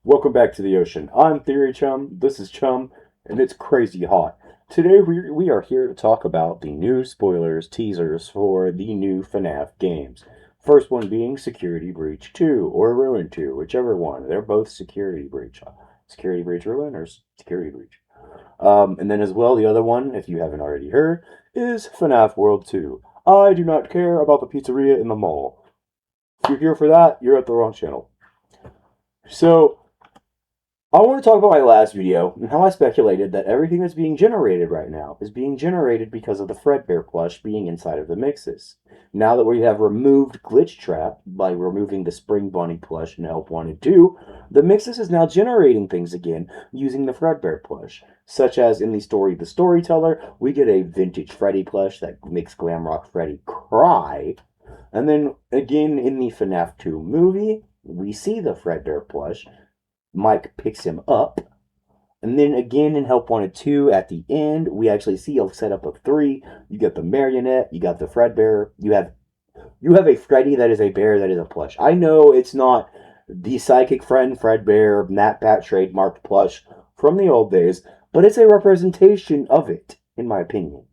Welcome back to the ocean. I'm Theory Chum, this is Chum, and it's crazy hot. Today we are here to talk about the new spoilers, teasers for the new FNAF games. First one being Security Breach 2, or Ruin 2, whichever one. They're both Security Breach. Security Breach Ruin, or Security Breach. And then as well, the other one, if you haven't already heard, is FNAF World 2. I do not care about the pizzeria in the mall. If you're here for that, you're at the wrong channel. So, I want to talk about my last video and how I speculated that everything that's being generated right now is being generated because of the Fredbear plush being inside of the mixes. Now that we have removed Glitch Trap by removing the Spring Bunny plush in Help Wanted 2, the mixes is now generating things again using the Fredbear plush. Such as in the story The Storyteller, we get a vintage Freddy plush that makes Glamrock Freddy cry. And then again in the FNAF 2 movie, we see the Fredbear plush. Mike picks him up. And then again in Help Wanted 2, at the end, we actually see a setup of three. You got the marionette, you got the Fredbear, you have a Freddy that is a bear that is a plush. I know it's not the psychic friend Fredbear, Nat Pat trademarked plush from the old days, but it's a representation of it, in my opinion.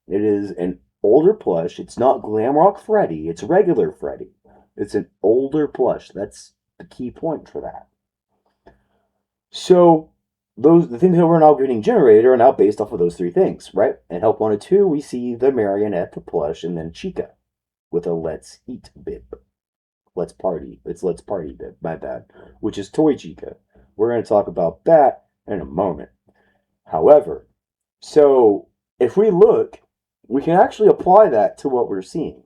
It is an older plush. It's not Glamrock Freddy, it's regular Freddy. It's an older plush. That's the key point for that. So the things that we're now getting generated are now based off of those three things, right? In Help Wanted 2, we see the marionette, the plush, and then Chica with a Let's Eat bib. Let's Party. It's Let's Party bib, my bad. Which is Toy Chica. We're going to talk about that in a moment. However, so if we look, we can actually apply that to what we're seeing.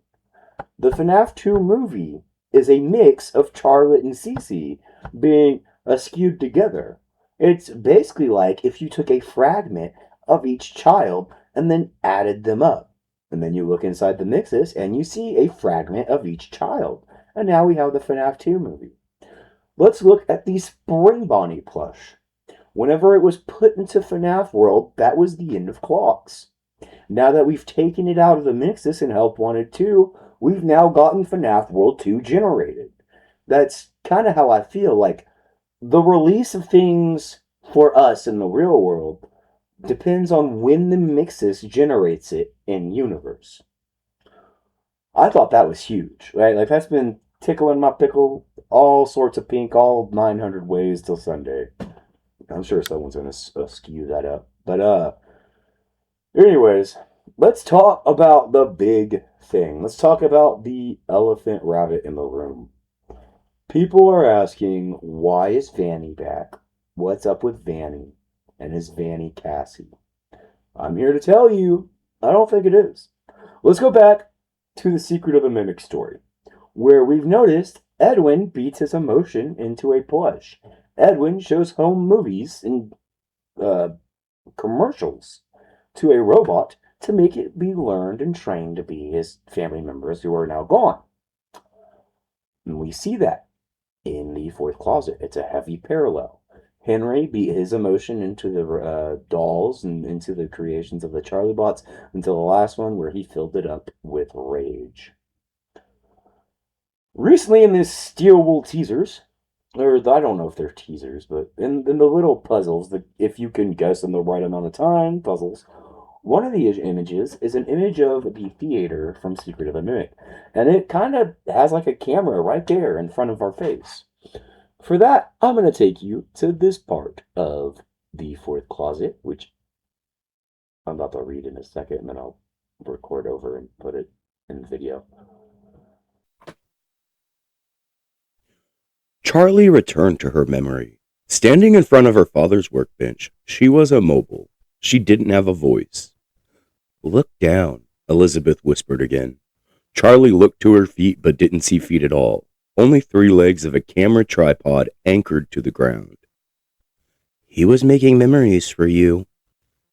The FNAF 2 movie is a mix of Charlotte and Cece being skewed together. It's basically like if you took a fragment of each child and then added them up. And then you look inside the mixes and you see a fragment of each child. And now we have the FNAF 2 movie. Let's look at the Spring Bonnie plush. Whenever it was put into FNAF World, that was the end of clocks. Now that we've taken it out of the mixes and Help Wanted 2, we've now gotten FNAF World 2 generated. That's kind of how I feel. Like, the release of things for us in the real world depends on when the mixes generates it in universe. I thought that was huge, right? Like, that's been tickling my pickle all sorts of pink, all 900 ways till Sunday. I'm sure someone's going to skew that up. But, anyways, let's talk about the big thing. Let's talk about the elephant rabbit in the room. People are asking, why is Vanny back? What's up with Vanny? And is Vanny Cassie? I'm here to tell you, I don't think it is. Let's go back to the Secret of the Mimic story, where we've noticed Edwin beats his emotion into a plush. Edwin shows home movies and commercials to a robot to make it be learned and trained to be his family members who are now gone. And we see that in the fourth closet. It's a heavy parallel. Henry beat his emotion into the dolls and into the creations of the Charlie bots until the last one where he filled it up with rage. Recently in this Steel Wool teasers, or I don't know if they're teasers, but in the little puzzles, if you can guess in the right amount of time puzzles, one of the images is an image of the theater from Secret of the Mimic. And it kind of has like a camera right there in front of our face. For that, I'm going to take you to this part of the fourth closet, which I'm about to read in a second, and then I'll record over and put it in the video. Charlie returned to her memory. Standing in front of her father's workbench, she was immobile. She didn't have a voice. "Look down," Elizabeth whispered again. Charlie looked to her feet but didn't see feet at all, only 3 legs of a camera tripod anchored to the ground. "He was making memories for you,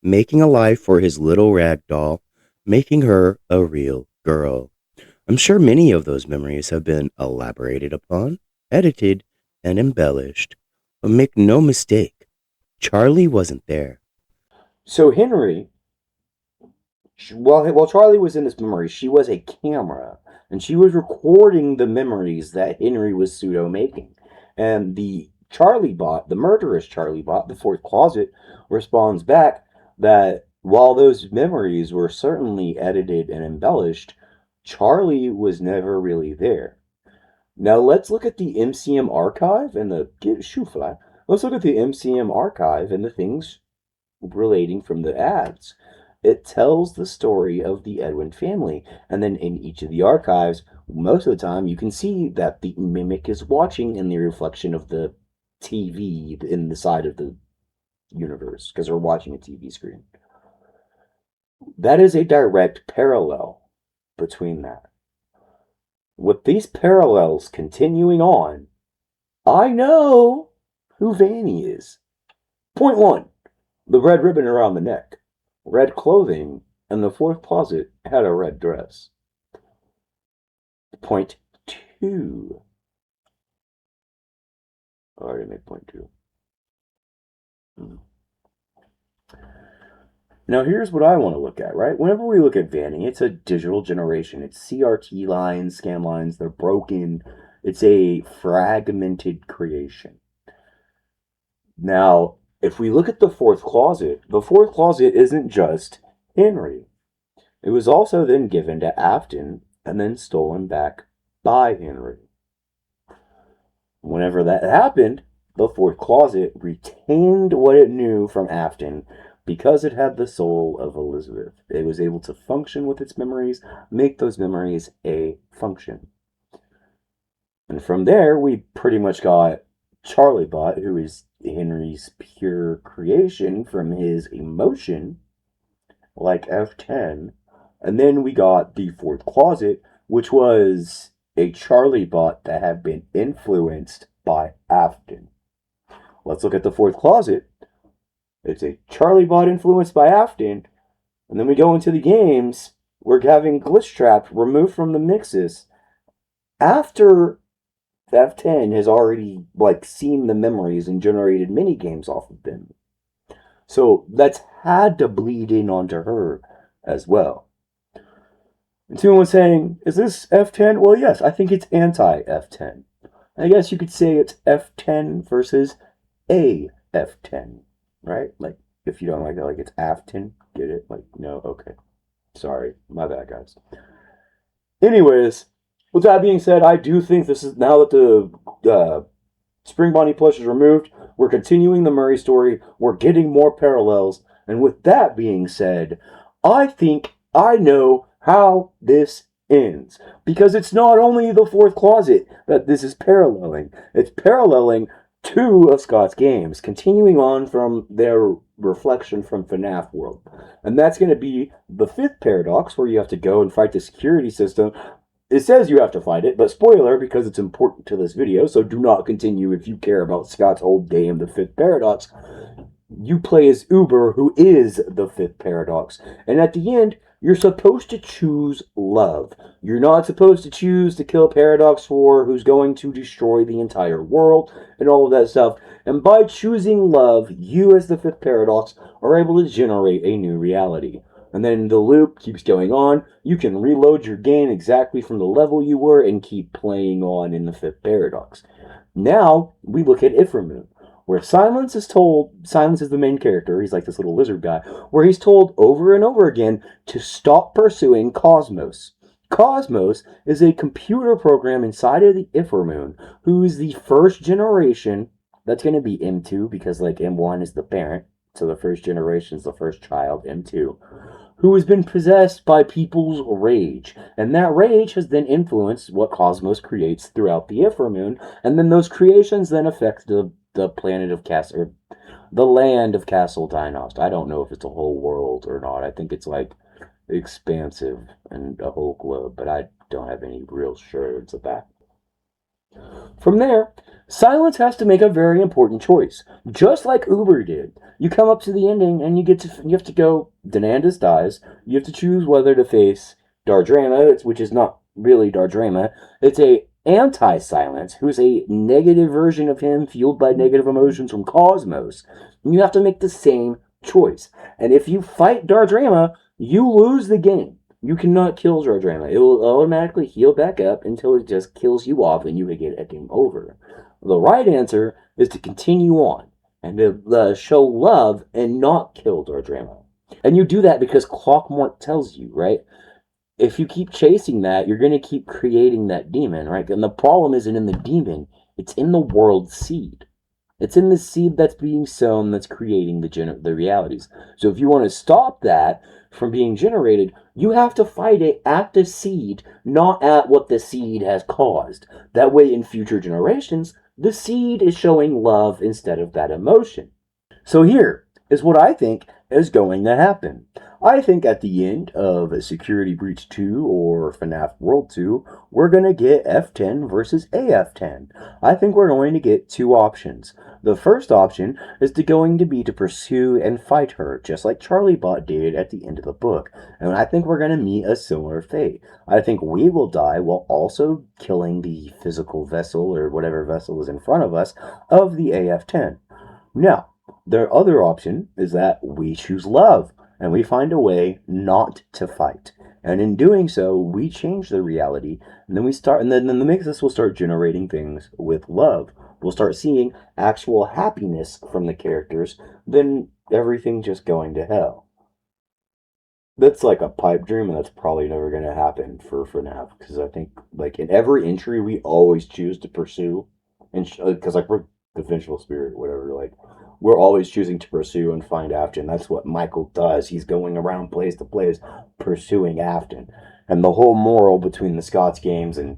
making a life for his little rag doll, making her a real girl. I'm sure many of those memories have been elaborated upon, edited, and embellished. But make no mistake, Charlie wasn't there." So Henry, while Charlie was in this memory, she was a camera, and she was recording the memories that Henry was pseudo making. And the Charlie Bot, the murderous Charlie Bot, the fourth closet, responds back that while those memories were certainly edited and embellished, Charlie was never really there. Now let's look at the MCM archive and the shoe fly. Let's look at the MCM archive and the things relating from the ads. It tells the story of the Edwin family, and then in each of the archives, most of the time you can see that the mimic is watching in the reflection of the TV in the side of the universe because we're watching a TV screen. That is a direct parallel between that. With these parallels continuing on, I know who Vanny is. Point 1. The red ribbon around the neck, red clothing, and the fourth closet had a red dress. Point 2. I already made point 2. Now here's what I want to look at, right? Whenever we look at Vanny, it's a digital generation. It's CRT lines, scan lines, they're broken. It's a fragmented creation. Now, if we look at the fourth closet isn't just Henry. It was also then given to Afton and then stolen back by Henry. Whenever that happened, the fourth closet retained what it knew from Afton because it had the soul of Elizabeth. It was able to function with its memories, make those memories a function. And from there, we pretty much got Charlie Bot, who is Henry's pure creation from his emotion, like F10. And then we got the fourth closet, which was a Charlie Bot that had been influenced by Afton. Let's look at the fourth closet. It's a Charlie Bot influenced by Afton. And then we go into the games. We're having Glitch Trap removed from the mixes after F10 has already seen the memories and generated mini games off of them. So that's had to bleed in onto her as well. And someone saying, is this F10? Well, yes, I think it's anti-F10. I guess you could say it's F10 versus a F10, right? If you don't like that, it's Afton, get it? No, okay. Sorry, my bad, guys. Anyways, with that being said, I do think this is, now that the Spring Bonnie plush is removed, we're continuing the Murray story, we're getting more parallels, and with that being said, I think I know how this ends. Because it's not only the fourth closet that this is paralleling, it's paralleling two of Scott's games, continuing on from their reflection from FNAF World. And that's going to be the fifth paradox, where you have to go and fight the security system. It says you have to fight it, but spoiler, because it's important to this video, so do not continue if you care about Scott's old game, the fifth paradox. You play as Uber, who is the fifth paradox. And at the end, you're supposed to choose love. You're not supposed to choose to kill Paradox 4, who's going to destroy the entire world, and all of that stuff. And by choosing love, you as the fifth paradox are able to generate a new reality. And then the loop keeps going on. You can reload your game exactly from the level you were and keep playing on in the fifth paradox. Now, we look at Iframoon, where Silence is the main character, he's like this little lizard guy, where he's told over and over again to stop pursuing Cosmos. Cosmos is a computer program inside of the Iframoon, who is the first generation. That's going to be M2, because M1 is the parent, so the first generation is the first child, M2, who has been possessed by people's rage. And that rage has then influenced what Cosmos creates throughout the Iframoon, and then those creations then affect the planet of Castle, or the land of Castle Dinost. I don't know if it's a whole world or not. I think it's expansive and a whole globe, but I don't have any real assurance of that. From there, Silence has to make a very important choice, just like Uber did. You come up to the ending and you have to go, Denandus dies, you have to choose whether to face Dardrama, which is not really Dardrama, it's a anti-Silence, who's a negative version of him fueled by negative emotions from Cosmos. And you have to make the same choice. And if you fight Dardrama, you lose the game. You cannot kill Dardrama. It will automatically heal back up until it just kills you off and you get a game over. The right answer is to continue on and to show love and not kill Dardrama. And you do that because Clockmort tells you, right? If you keep chasing that, you're going to keep creating that demon, right? And the problem isn't in the demon, it's in the world seed. It's in the seed that's being sown that's creating the realities. So if you want to stop that from being generated, you have to fight it at the seed, not at what the seed has caused. That way, in future generations, the seed is showing love instead of that emotion. So here is what I think is going to happen. I think at the end of Security Breach 2 or FNAF World 2, we're going to get F10 versus AF10. I think we're going to get two options. The first option is going to be to pursue and fight her, just like Charlie Bot did at the end of the book. And I think we're going to meet a similar fate. I think we will die while also killing the physical vessel or whatever vessel is in front of us of the AF10. Now, their other option is that we choose love and we find a way not to fight. And in doing so, we change the reality, and then we start, and then the mix will start generating things with love. We'll start seeing actual happiness from the characters, then everything just going to hell. That's like a pipe dream, and that's probably never going to happen for FNAF, because I think, like, in every entry, we always choose to pursue, and because, like, we're the vengeful spirit, whatever, like, we're always choosing to pursue and find Afton. That's what Michael does. He's going around place to place pursuing Afton. And the whole moral between the Scots games and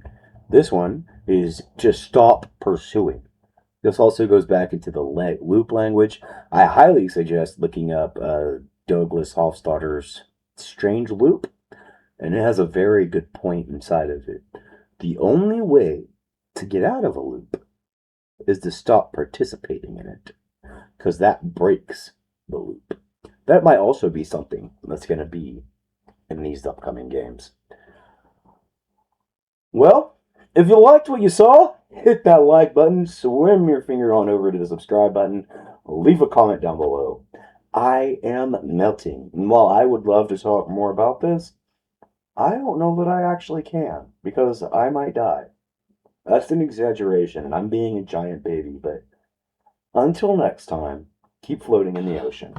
this one is just stop pursuing. This also goes back into the loop language. I highly suggest looking up Douglas Hofstadter's Strange Loop, and it has a very good point inside of it. The only way to get out of a loop is to stop participating in it, because that breaks the loop. That might also be something that's going to be in these upcoming games. Well, if you liked what you saw, hit that like button, swim your finger on over to the subscribe button, leave a comment down below. I am melting, and while I would love to talk more about this, I don't know that I actually can, because I might die. That's an exaggeration, and I'm being a giant baby, but until next time, keep floating in the ocean.